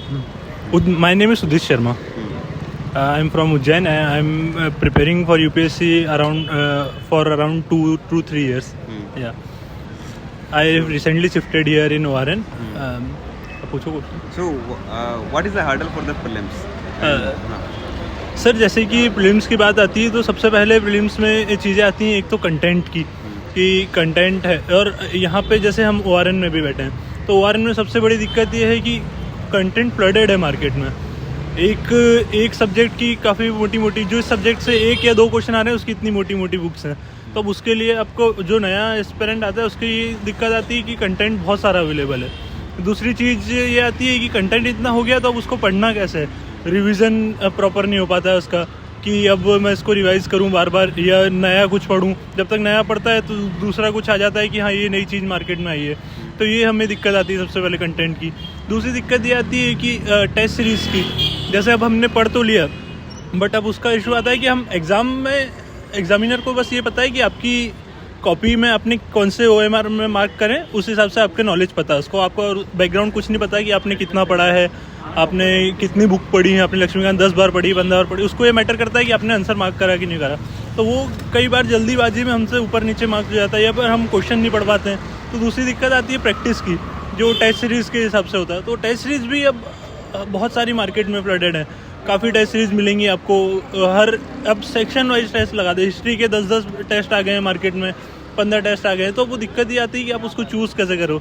My name is Sudhir Sharma. I'm from Ujjain. I'm preparing for UPSC for around 2-3 years. Yeah. I recently shifted here in ORN. पूछो question. So, what is the hurdle for the prelims? Sir जैसे कि prelims की बात आती है तो सबसे पहले प्रीलिम्स में ये चीज़ें आती हैं. एक तो कंटेंट की कि कंटेंट है, और यहाँ पे जैसे हम ORN में भी बैठे हैं तो ORN में सबसे बड़ी दिक्कत ये है कि कंटेंट फ्लडेड है मार्केट में. एक सब्जेक्ट की काफ़ी मोटी मोटी, जो इस सब्जेक्ट से 1 या 2 क्वेश्चन आ रहे हैं उसकी इतनी मोटी मोटी बुक्स हैं. तो अब उसके लिए आपको जो नया एस्पिरेंट आता है उसकी ये दिक्कत आती है कि कंटेंट बहुत सारा अवेलेबल है. दूसरी चीज़ ये आती है कि कंटेंट इतना हो गया तो अब उसको पढ़ना कैसे है. रिवीजन प्रॉपर नहीं हो पाता है उसका, कि अब मैं इसको रिवाइज़ करूं बार बार या नया कुछ पढूं. जब तक नया पढ़ता है तो दूसरा कुछ आ जाता है कि हाँ ये नई चीज़ मार्केट में आई है. तो ये हमें दिक्कत आती है सबसे पहले कंटेंट की. दूसरी दिक्कत ये आती है कि टेस्ट सीरीज़ की. जैसे अब हमने पढ़ तो लिया, बट अब उसका इशू आता है कि हम एग्ज़ाम में, एग्जामिनर को बस ये पता है कि आपकी कॉपी में आपने कौन से OMR में मार्क करें, उस हिसाब से आपके नॉलेज पता है उसको. आपको बैकग्राउंड कुछ नहीं पता है कि आपने कितना पढ़ा है, आपने कितनी बुक पढ़ी है, आपने लक्ष्मीकांत 10 बार पढ़ी, 15 बार पढ़ी. उसको ये मैटर करता है कि आपने आंसर मार्क करा कि नहीं करा. तो वो कई बार जल्दीबाजी में हमसे ऊपर नीचे मार्क हो जाता है या फिर हम क्वेश्चन नहीं पढ़ पाते हैं. तो दूसरी दिक्कत आती है प्रैक्टिस की, जो टेस्ट सीरीज़ के हिसाब से होता है. तो टेस्ट सीरीज़ भी अब बहुत सारी मार्केट में फ्लडेड है. काफ़ी टेस्ट सीरीज़ मिलेंगी आपको. अब सेक्शन वाइज टेस्ट लगा दे. हिस्ट्री के 10-10 टेस्ट आ गए हैं मार्केट में, 15 टेस्ट आ गए हैं. तो वो दिक्कत ये आती है कि आप उसको चूज़ कैसे करो.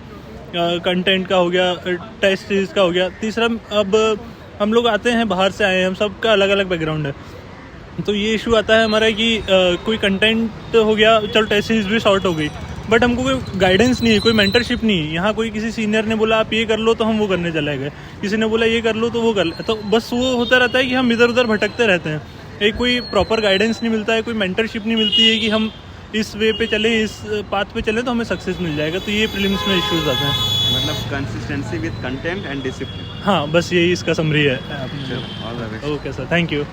कंटेंट का हो गया, टेस्ट सीरीज़ का हो गया. तीसरा, अब हम लोग आते हैं बाहर से आए हैं, हम सबका अलग अलग बैकग्राउंड है. तो ये इशू आता है हमारा कि कोई कंटेंट हो गया, चलो टेस्ट सीरीज़ भी शॉर्ट हो गई, बट हमको कोई गाइडेंस नहीं है, कोई मेंटरशिप नहीं है. यहाँ कोई किसी सीनियर ने बोला आप ये कर लो तो हम वो करने चले गए, किसी ने बोला ये कर लो तो वो कर ले. तो बस वो होता रहता है कि हम इधर उधर भटकते रहते हैं. एक कोई प्रॉपर गाइडेंस नहीं मिलता है, कोई मेंटरशिप नहीं मिलती है कि हम इस वे पे चलें, इस पाथ पे चलें तो हमें सक्सेस मिल जाएगा. तो ये प्रीलिम्स में इश्यूज आते हैं. मतलब consistency with content and discipline. हाँ, बस यही इसका समरी है. All the best. Okay sir, thank you.